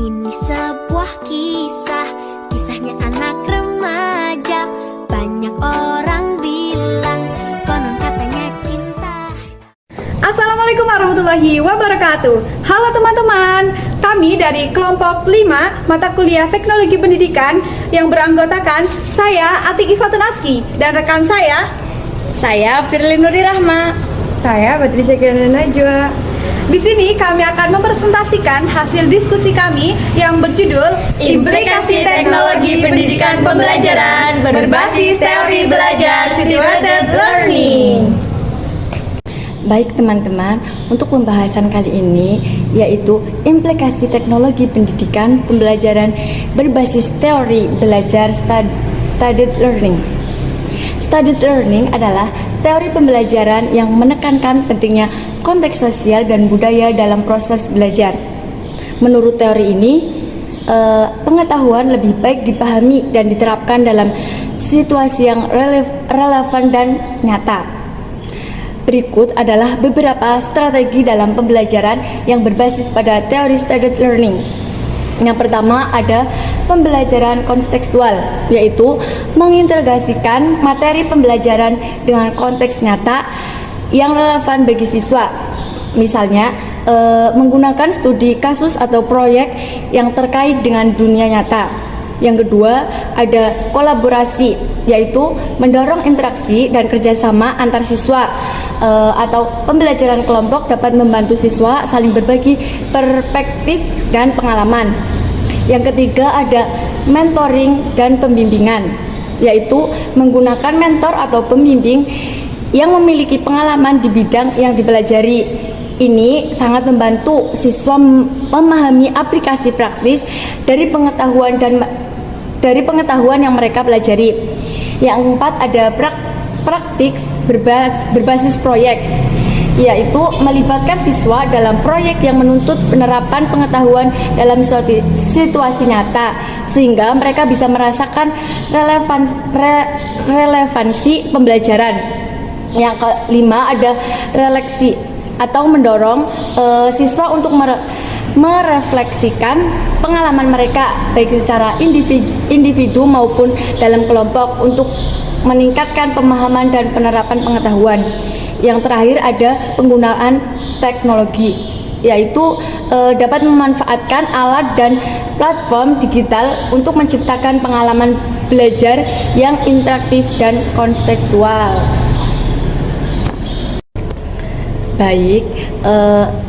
Ini sebuah kisah, kisahnya anak remaja. Banyak orang bilang, konon katanya cinta. Assalamualaikum warahmatullahi wabarakatuh. Halo teman-teman, kami dari kelompok 5 mata kuliah Teknologi Pendidikan yang beranggotakan saya Atik Ifatun Aski dan rekan saya Firly Nuri Rahma. saya Badri Syakirana Najwa. Di sini kami akan mempresentasikan hasil diskusi kami yang berjudul Implikasi Teknologi Pendidikan Pembelajaran berbasis teori belajar situated learning. Baik teman-teman, untuk pembahasan kali ini yaitu implikasi teknologi pendidikan pembelajaran berbasis teori belajar studied learning. Studied learning adalah teori pembelajaran yang menekankan pentingnya konteks sosial dan budaya dalam proses belajar. Menurut teori ini, pengetahuan lebih baik dipahami dan diterapkan dalam situasi yang relevan dan nyata. Berikut adalah beberapa strategi dalam pembelajaran yang berbasis pada teori studied learning. Yang pertama ada pembelajaran kontekstual, yaitu mengintegrasikan materi pembelajaran dengan konteks nyata yang relevan bagi siswa. Misalnya, menggunakan studi kasus atau proyek yang terkait dengan dunia nyata. Yang kedua, ada kolaborasi, yaitu mendorong interaksi dan kerjasama antar siswa, atau pembelajaran kelompok dapat membantu siswa saling berbagi perspektif dan pengalaman. Yang ketiga, ada mentoring dan pembimbingan, yaitu menggunakan mentor atau pembimbing yang memiliki pengalaman di bidang yang dipelajari. Ini sangat membantu siswa memahami aplikasi praktis dari pengetahuan yang mereka pelajari. Yang keempat, ada praktik berbasis proyek, yaitu melibatkan siswa dalam proyek yang menuntut penerapan pengetahuan dalam situasi nyata, sehingga mereka bisa merasakan relevansi pembelajaran. Yang kelima, ada refleksi atau mendorong siswa untuk merefleksikan pengalaman mereka baik secara individu maupun dalam kelompok untuk meningkatkan pemahaman dan penerapan pengetahuan. Yang terakhir ada penggunaan teknologi, yaitu dapat memanfaatkan alat dan platform digital untuk menciptakan pengalaman belajar yang interaktif dan kontekstual. Baik,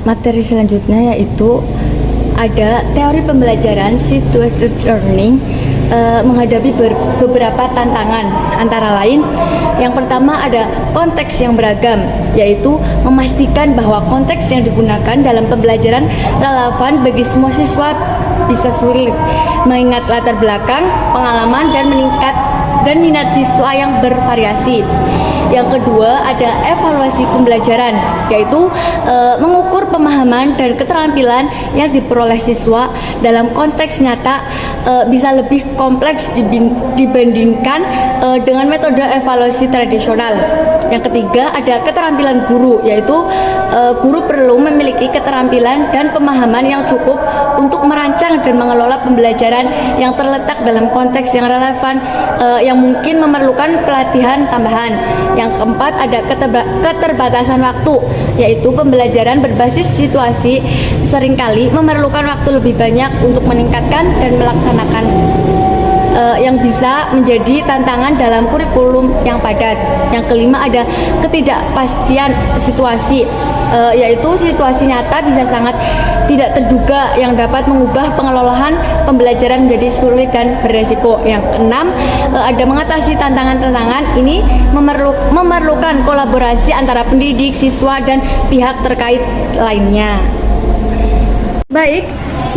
materi selanjutnya yaitu ada teori pembelajaran situated learning menghadapi beberapa tantangan, antara lain yang pertama ada konteks yang beragam, yaitu memastikan bahwa konteks yang digunakan dalam pembelajaran relevan bagi semua siswa. Bisa sulit mengingat latar belakang, pengalaman dan minat siswa yang bervariasi. Yang kedua ada evaluasi pembelajaran, yaitu mengukur pemahaman dan keterampilan yang diperoleh siswa dalam konteks nyata bisa lebih kompleks dibandingkan dengan metode evaluasi tradisional. Yang ketiga ada keterampilan guru, yaitu guru perlu memiliki keterampilan dan pemahaman yang cukup untuk merancang dan mengelola pembelajaran yang terletak dalam konteks yang relevan yang mungkin memerlukan pelatihan tambahan. Yang keempat ada keterbatasan waktu, yaitu pembelajaran berbasis situasi seringkali memerlukan waktu lebih banyak untuk meningkatkan dan melaksanakan, yang bisa menjadi tantangan dalam kurikulum yang padat. Yang kelima ada ketidakpastian situasi, yaitu situasi nyata bisa sangat tidak terduga yang dapat mengubah pengelolaan pembelajaran menjadi sulit dan beresiko. Yang keenam, ada mengatasi tantangan-tantangan ini memerlukan kolaborasi antara pendidik, siswa, dan pihak terkait lainnya. Baik,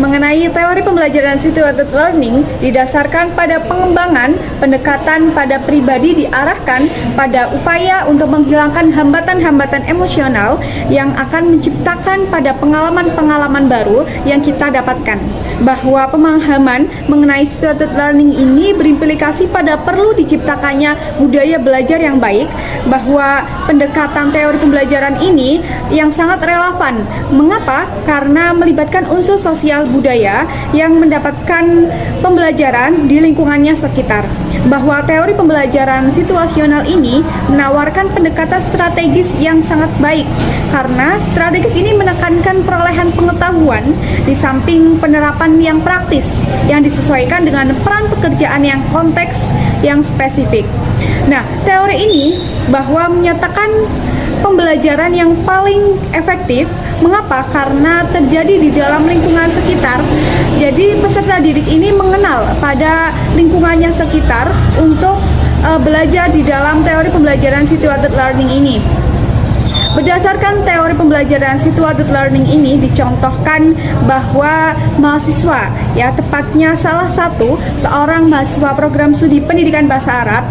mengenai teori pembelajaran situated learning didasarkan pada pengembangan pendekatan pada pribadi diarahkan pada upaya untuk menghilangkan hambatan-hambatan emosional yang akan menciptakan pada pengalaman-pengalaman baru yang kita dapatkan. Bahwa pemahaman mengenai situated learning ini berimplikasi pada perlu diciptakannya budaya belajar yang baik, bahwa pendekatan teori pembelajaran ini yang sangat relevan. Mengapa? Karena melibatkan unsur sosial sosial budaya yang mendapatkan pembelajaran di lingkungannya sekitar. Bahwa teori pembelajaran situasional ini menawarkan pendekatan strategis yang sangat baik, karena strategis ini menekankan perolehan pengetahuan di samping penerapan yang praktis yang disesuaikan dengan peran pekerjaan yang konteks yang spesifik. Nah, teori ini bahwa menyatakan pembelajaran yang paling efektif. Mengapa? Karena terjadi di dalam lingkungan sekitar. Jadi peserta didik ini mengenal pada lingkungannya sekitar untuk belajar di dalam teori pembelajaran situated learning ini. Berdasarkan teori pembelajaran situated learning ini dicontohkan bahwa mahasiswa, ya tepatnya salah satu seorang mahasiswa program studi pendidikan bahasa Arab,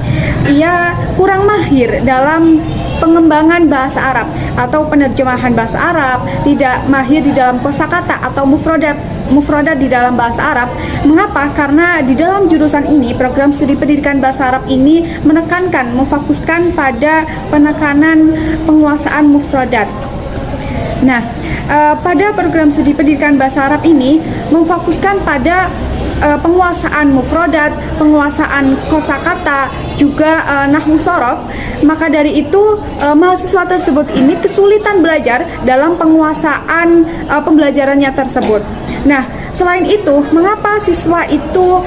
ia kurang mahir dalam pengembangan bahasa Arab atau penerjemahan bahasa Arab, tidak mahir di dalam kosakata atau mufrodat di dalam bahasa Arab. Mengapa? Karena di dalam jurusan ini, program studi pendidikan bahasa Arab ini memfokuskan pada penekanan penguasaan mufrodat. Nah, pada program studi pendidikan bahasa Arab ini memfokuskan pada penguasaan mufrodat, penguasaan kosakata, juga nahwu sorof. Maka dari itu mahasiswa tersebut ini kesulitan belajar dalam penguasaan pembelajarannya tersebut. Nah, selain itu, mengapa siswa itu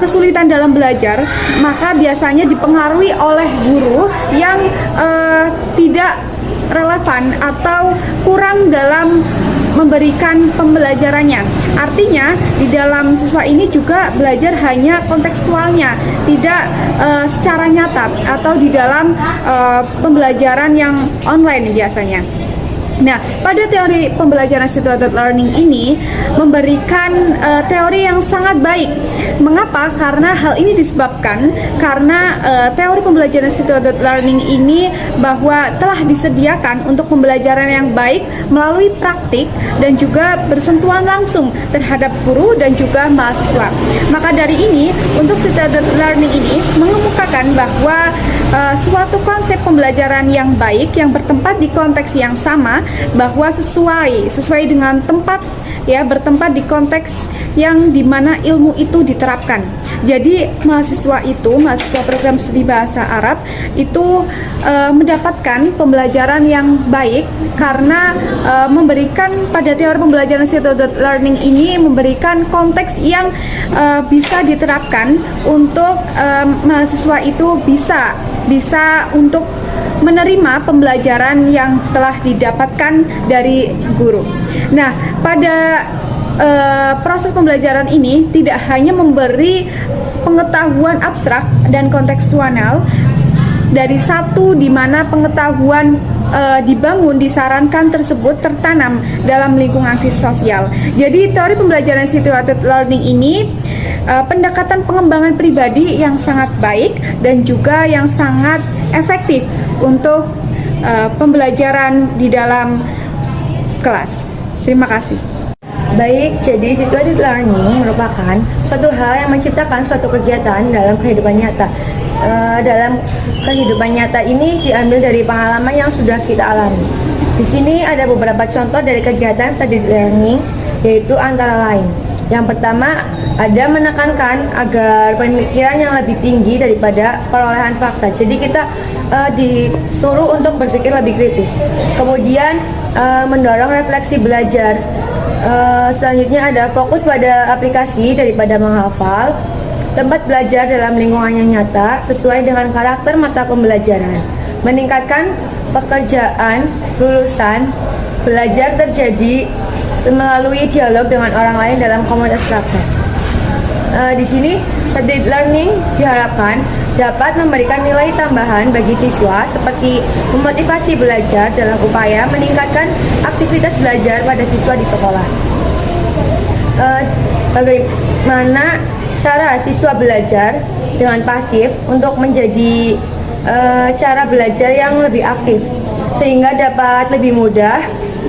kesulitan dalam belajar? Maka biasanya dipengaruhi oleh guru yang tidak relevan atau kurang dalam memberikan pembelajarannya. Artinya di dalam siswa ini juga belajar hanya kontekstualnya, tidak secara nyata atau di dalam pembelajaran yang online biasanya. Nah, pada teori pembelajaran situated learning ini memberikan teori yang sangat baik. Mengapa? Karena hal ini disebabkan karena teori pembelajaran situated learning ini bahwa telah disediakan untuk pembelajaran yang baik melalui praktik dan juga bersentuhan langsung terhadap guru dan juga mahasiswa. Maka dari ini, untuk situated learning ini mengemukakan bahwa suatu konsep pembelajaran yang baik yang bertempat di konteks yang sama, bahwa sesuai dengan tempat, ya, bertempat di konteks yang dimana ilmu itu diterapkan. Jadi mahasiswa program studi bahasa Arab itu mendapatkan pembelajaran yang baik karena memberikan pada teori pembelajaran situated learning ini memberikan konteks yang bisa diterapkan untuk mahasiswa itu bisa untuk menerima pembelajaran yang telah didapatkan dari guru. Nah, pada proses pembelajaran ini tidak hanya memberi pengetahuan abstrak dan kontekstual dari satu di mana pengetahuan disarankan tersebut tertanam dalam lingkungan sosial. Jadi teori pembelajaran situated learning ini pendekatan pengembangan pribadi yang sangat baik dan juga yang sangat efektif untuk pembelajaran di dalam kelas. Terima kasih. Baik, jadi situated learning merupakan suatu hal yang menciptakan suatu kegiatan dalam kehidupan nyata. Dalam kehidupan nyata ini diambil dari pengalaman yang sudah kita alami. Di sini ada beberapa contoh dari kegiatan study learning, yaitu antara lain. Yang pertama, ada menekankan agar pemikiran yang lebih tinggi daripada perolehan fakta. Jadi kita disuruh untuk berpikir lebih kritis. Kemudian mendorong refleksi belajar. Selanjutnya ada fokus pada aplikasi daripada menghafal. Tempat belajar dalam lingkungan yang nyata sesuai dengan karakter mata pembelajaran. Meningkatkan pekerjaan lulusan. Belajar terjadi melalui dialog dengan orang lain dalam komunitas praktek. Di sini, study learning diharapkan dapat memberikan nilai tambahan bagi siswa seperti memotivasi belajar dalam upaya meningkatkan aktivitas belajar pada siswa di sekolah. Bagaimana cara siswa belajar dengan pasif untuk menjadi cara belajar yang lebih aktif sehingga dapat lebih mudah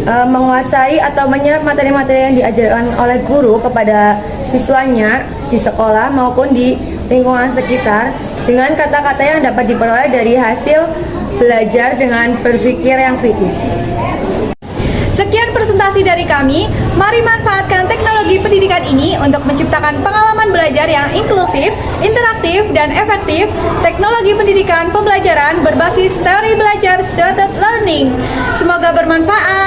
menguasai atau menyerap materi-materi yang diajarkan oleh guru kepada siswanya di sekolah maupun di lingkungan sekitar dengan kata-kata yang dapat diperoleh dari hasil belajar dengan berpikir yang kritis. Sekian presentasi dari kami. Mari manfaatkan teknologi pendidikan ini untuk menciptakan pengalaman belajar yang inklusif, interaktif, dan efektif. Teknologi pendidikan pembelajaran berbasis teori belajar situated learning. Semoga bermanfaat.